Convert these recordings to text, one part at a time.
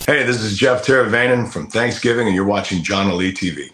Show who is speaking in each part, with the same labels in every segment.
Speaker 1: Hey, this is Jeff Teravainen from Thanksgiving, and you're watching John Ali TV.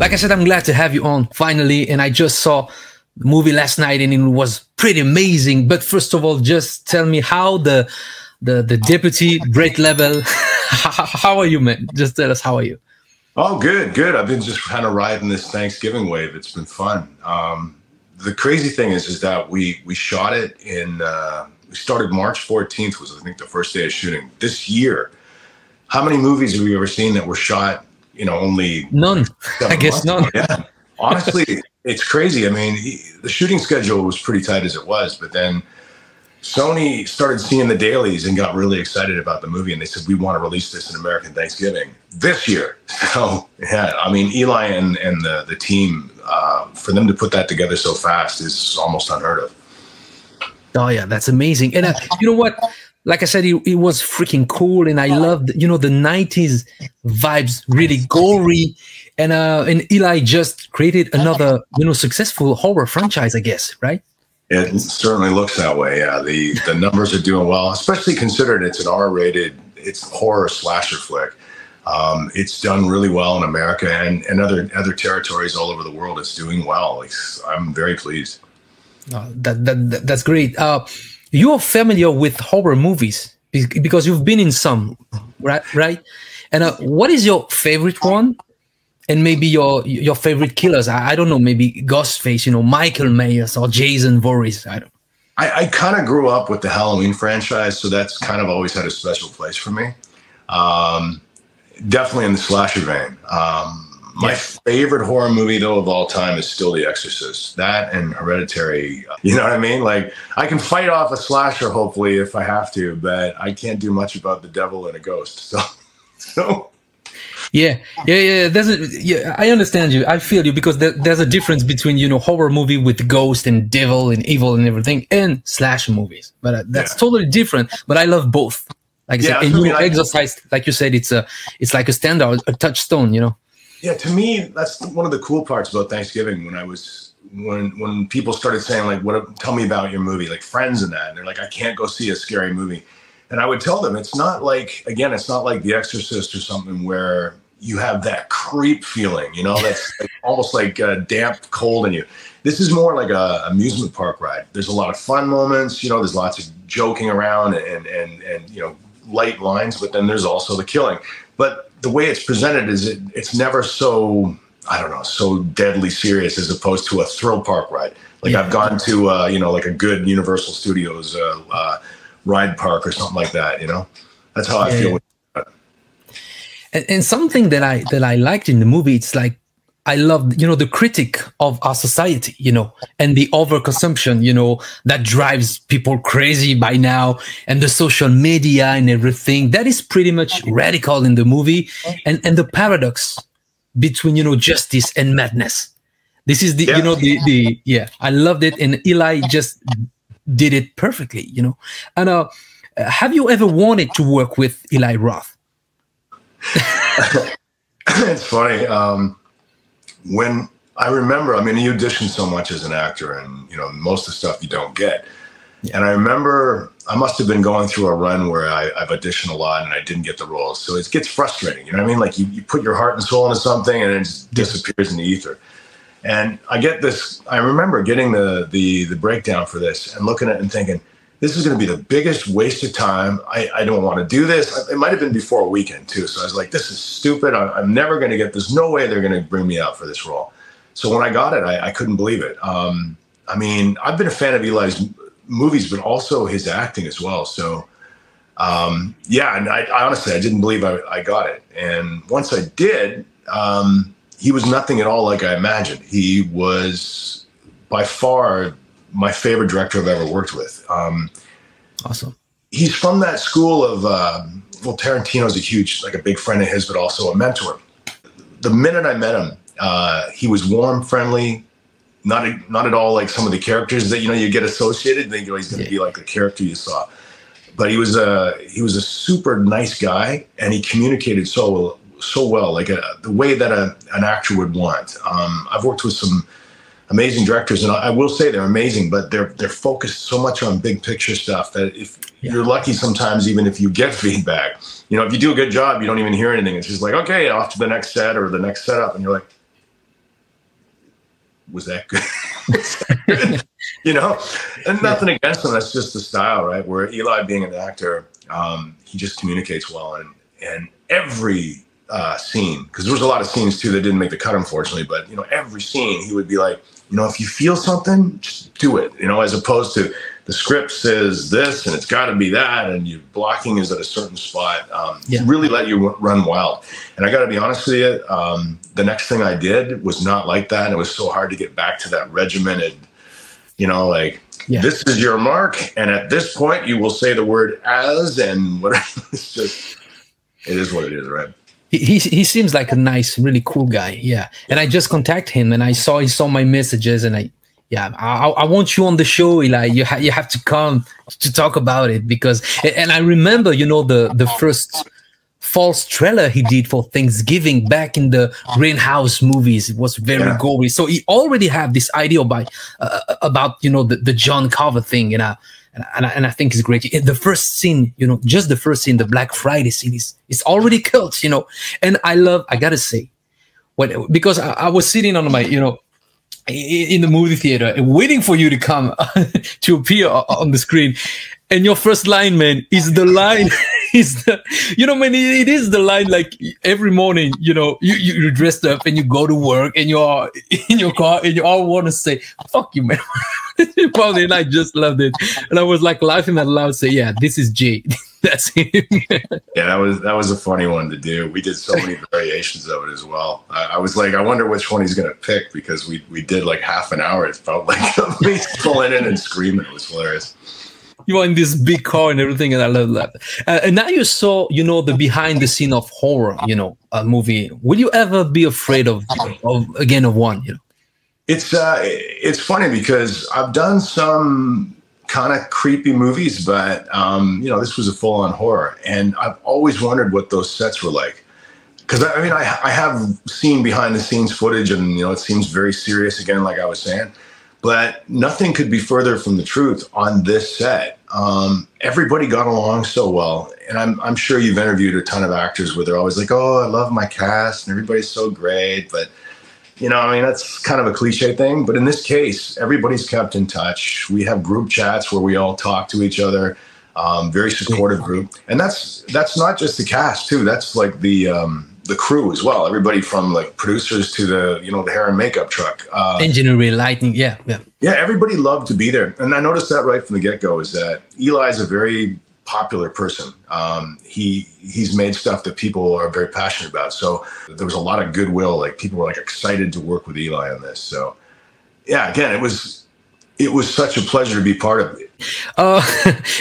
Speaker 2: Like I said, I'm glad to have you on finally. And I just saw the movie last night and it was pretty amazing. But first of all, just tell me how the deputy, great level. How are you, man? Just tell us, how are you?
Speaker 1: Oh, good, good. I've been just kind of riding this Thanksgiving wave. It's been fun. The crazy thing is that we shot it in, we started March 14th was, I think, the first day of shooting. This year, how many movies have you ever seen that were shot, you know, only
Speaker 2: none? I guess none.
Speaker 1: Yeah. Honestly, it's crazy. I mean, the shooting schedule was pretty tight as it was, but then Sony started seeing the dailies and got really excited about the movie, and they said, we want to release this in American Thanksgiving this year. So yeah, I mean, Eli and the team, for them to put that together so fast is almost unheard of.
Speaker 2: Oh yeah, that's amazing. And you know what? Like I said, it was freaking cool, and I loved, you know, the 90s vibes, really gory. And Eli just created another, you know, successful horror franchise, I guess, right?
Speaker 1: It certainly looks that way. Yeah, the numbers are doing well, especially considering it's an R-rated, it's horror slasher flick. It's done really well in America and other territories all over the world. It's doing well. I'm very pleased.
Speaker 2: That's great. You're familiar with horror movies because you've been in some, right? And what is your favorite one? And maybe your favorite killers? I don't know, maybe Ghostface, you know, Michael Myers or Jason Voorhees. I don't.
Speaker 1: I kind of grew up with the Halloween franchise, so that's kind of always had a special place for me. Definitely in the slasher vein. My favorite horror movie, though, of all time is still The Exorcist. That and Hereditary. You know what I mean? Like, I can fight off a slasher, hopefully, if I have to, but I can't do much about the devil and a ghost. So. Yeah.
Speaker 2: I understand you. I feel you, because there's a difference between, you know, horror movie with ghost and devil and evil and everything, and slasher movies. But that's totally different. But I love both. Like I said, and you know, Exorcist, like you said, it's like a standard, a touchstone, you know.
Speaker 1: Yeah, to me, that's one of the cool parts about Thanksgiving. When people started saying, like, tell me about your movie, like Friends and that, and they're like, I can't go see a scary movie. And I would tell them, it's not like, again, it's not like The Exorcist or something where you have that creep feeling, you know, that's like, almost like damp cold in you. This is more like a amusement park ride. There's a lot of fun moments, you know, there's lots of joking around and you know, light lines, but then there's also the killing. But the way it's presented is it's never so, I don't know, so deadly serious as opposed to a thrill park ride. Like I've gone to, you know, like a good Universal Studios ride park or something like that, you know? That's how I feel with that.
Speaker 2: And something that I liked in the movie, it's like, I love, you know, the critic of our society, you know, and the overconsumption, you know, that drives people crazy by now, and the social media and everything. That is pretty much radical in the movie, and the paradox between, you know, justice and madness. This is the, you know, I loved it, and Eli just did it perfectly, you know. And have you ever wanted to work with Eli Roth?
Speaker 1: It's funny. When I remember, I mean, you audition so much as an actor, and, you know, most of the stuff you don't get. And I remember I must have been going through a run where I've auditioned a lot and I didn't get the roles. So it gets frustrating. You know what I mean? Like you put your heart and soul into something and it just disappears in the ether. And I get this, I remember getting the breakdown for this and looking at it and thinking, this is going to be the biggest waste of time. I don't want to do this. It might have been before a weekend too. So I was like, this is stupid. I'm never going to get, there's no way they're going to bring me out for this role. So when I got it, I couldn't believe it. I mean, I've been a fan of Eli's movies, but also his acting as well. So yeah, and I honestly, I didn't believe I got it. And once I did, he was nothing at all like I imagined. He was by far my favorite director I've ever worked with.
Speaker 2: Awesome.
Speaker 1: He's from that school of, well, Tarantino's like a big friend of his, but also a mentor. The minute I met him, he was warm, friendly, not at all like some of the characters that, you get associated. You think, he's going to be like the character you saw. But he was a super nice guy, and he communicated so well, like the way that an actor would want. I've worked with some amazing directors, and I will say they're amazing, but they're focused so much on big picture stuff that if you're lucky, sometimes even if you get feedback, if you do a good job, you don't even hear anything. It's just like, okay, off to the next set or the next setup, and you're like, was that good? And nothing against him. That's just the style, right? Where Eli, being an actor, he just communicates well, and every scene, because there was a lot of scenes too that didn't make the cut, unfortunately, but every scene he would be like, if you feel something, just do it, as opposed to the script says this and it's got to be that, and your blocking is at a certain spot. Really let you run wild. And I got to be honest with you, the next thing I did was not like that. And it was so hard to get back to that regimented, this is your mark, and at this point you will say the word as, and whatever. It's just, it is what it is, right?
Speaker 2: He seems like a nice, really cool guy. Yeah. And I just contacted him, and he saw my messages, and I want you on the show, Eli. You have to come to talk about it, because, and I remember, the first false trailer he did for Thanksgiving back in the Greenhouse movies. It was very gory. So he already had this idea about the John Carver thing, and I think it's great. The first scene, just the first scene, the Black Friday scene is already cult, and I gotta say, because I was sitting on my, in the movie theater and waiting for you to come to appear on the screen, and your first line, man, is the line. Man, it is the line, like every morning, you're dressed up and you go to work and you're in your car and you all want to say, fuck you, man. And I just loved it. And I was like laughing out loud, say, yeah, this is Jay. That's him.
Speaker 1: Yeah, that was a funny one to do. We did so many variations of it as well. I was like, I wonder which one he's going to pick, because we did like half an hour. It felt like he's pulling in and screaming. It was hilarious.
Speaker 2: You are in this big car and everything, and I love that. And now you saw, the behind the scene of horror, a movie. Will you ever be afraid of one? It's
Speaker 1: funny, because I've done some kind of creepy movies, but this was a full-on horror, and I've always wondered what those sets were like. Because I have seen behind the scenes footage, and it seems very serious again, like I was saying. But nothing could be further from the truth on this set. Everybody got along so well. And I'm sure you've interviewed a ton of actors where they're always like, oh, I love my cast and everybody's so great. But, that's kind of a cliche thing. But in this case, everybody's kept in touch. We have group chats where we all talk to each other. Very supportive group. And that's not just the cast, too. That's like the crew as well. Everybody from like producers to the the hair and makeup truck,
Speaker 2: engineering, lighting, yeah.
Speaker 1: Everybody loved to be there, and I noticed that right from the get-go. Is that Eli's a very popular person. He's made stuff that people are very passionate about. So there was a lot of goodwill. Like people were like excited to work with Eli on this. So yeah, again, it was such a pleasure to be part of it.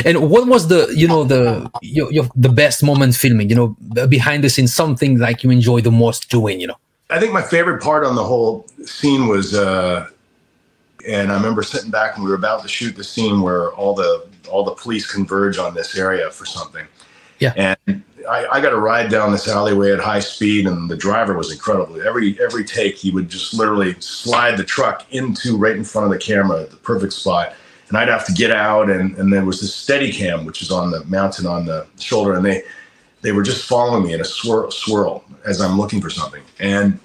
Speaker 2: And what was the best moment filming? Behind the scenes, something like you enjoy the most doing.
Speaker 1: I think my favorite part on the whole scene was, and I remember sitting back and we were about to shoot the scene where all the police converge on this area for something.
Speaker 2: Yeah.
Speaker 1: And I got to ride down this alleyway at high speed, and the driver was incredible. Every take, he would just literally slide the truck right in front of the camera at the perfect spot. And I'd have to get out, and there was this steady cam, which is on the mountain on the shoulder, and they were just following me in a swirl as I'm looking for something. And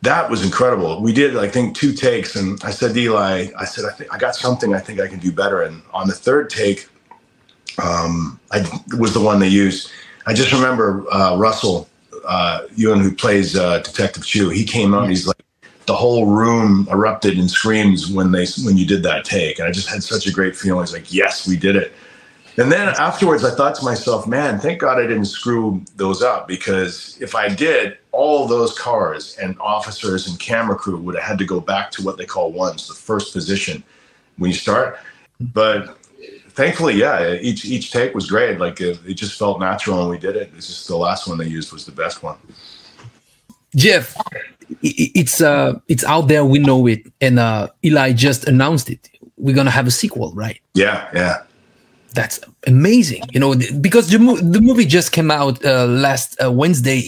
Speaker 1: that was incredible. We did, I think, 2 takes, and I said to Eli, I think I got something I think I can do better. And on the 3rd take, was the one they used. I just remember Russell Ewan, who plays Detective Chu. He came out and he's like, the whole room erupted in screams when you did that take. And I just had such a great feeling. It's like, yes, we did it. And then afterwards, I thought to myself, man, thank God I didn't screw those up, because if I did, all those cars and officers and camera crew would have had to go back to what they call ones, the first position when you start. But thankfully, yeah, each take was great. Like it just felt natural and we did it. It's just the last one they used was the best one.
Speaker 2: Jeff, it's out there. We know it. And Eli just announced it. We're going to have a sequel, right?
Speaker 1: Yeah, yeah.
Speaker 2: That's amazing, you know, because the movie just came out last Wednesday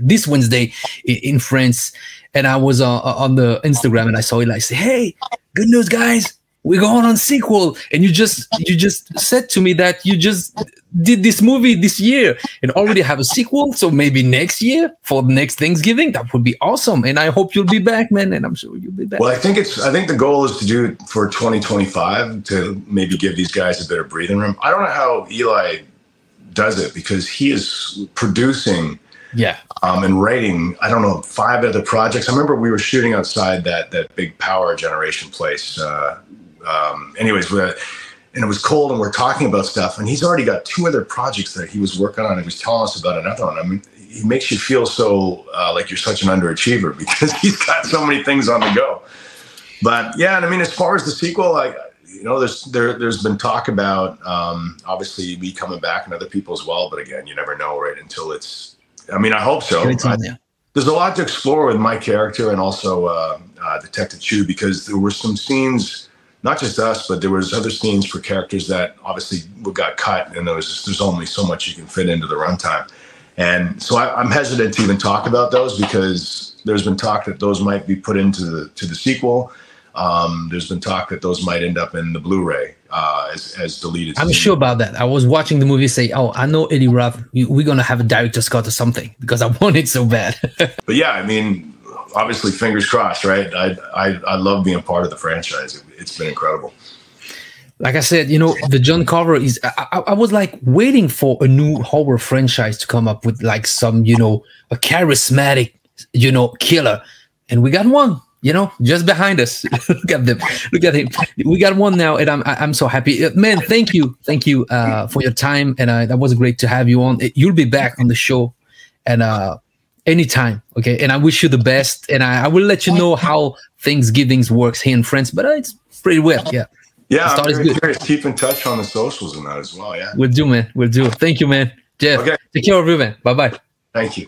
Speaker 2: this Wednesday in France, and I was on the Instagram and I saw Eli say, "Hey, good news, guys, we're going on sequel." And you just said to me that you just did this movie this year and already have a sequel. So maybe next year for the next Thanksgiving, that would be awesome. And I hope you'll be back, man. And I'm sure you'll be back.
Speaker 1: Well, I think the goal is to do it for 2025 to maybe give these guys a bit of breathing room. I don't know how Eli does it, because he is producing and writing, I don't know, 5 other projects. I remember we were shooting outside that big power generation place. And it was cold and we're talking about stuff, and he's already got 2 other projects that he was working on. And he was telling us about another one. I mean, he makes you feel so like you're such an underachiever, because he's got so many things on the go. But yeah, and I mean, as far as the sequel, there's been talk about obviously me coming back and other people as well. But again, you never know, right? Until it's, I mean, I hope so. There's a lot to explore with my character and also Detective Chu, because there were some scenes, not just us, but there was other scenes for characters that obviously got cut, and there's only so much you can fit into the runtime. And so I'm hesitant to even talk about those, because there's been talk that those might be put into the sequel. There's been talk that those might end up in the Blu-ray as deleted.
Speaker 2: I'm sure about that. I was watching the movie, say, "Oh, I know Eddie Roth. We're gonna have a director's cut or something," because I want it so bad.
Speaker 1: But yeah, I mean, obviously, fingers crossed, right? I love being part of the franchise. It's been incredible.
Speaker 2: Like I said, you know, the John Carver is, I was like waiting for a new horror franchise to come up with like some, you know, a charismatic, you know, killer. And we got one, you know, just behind us. Look at them. Look at him. We got one now, and I'm so happy. Man, thank you for your time. And that was great to have you on. You'll be back on the show. And anytime, okay? And I wish you the best. And I will let you know how Thanksgiving works here in France. But it's pretty well, yeah.
Speaker 1: Yeah, I'm very curious. Keep in touch on the socials and that as well, yeah.
Speaker 2: We'll do, man. We'll do. Thank you, man. Jeff, take care of you, man. Bye-bye.
Speaker 1: Thank you.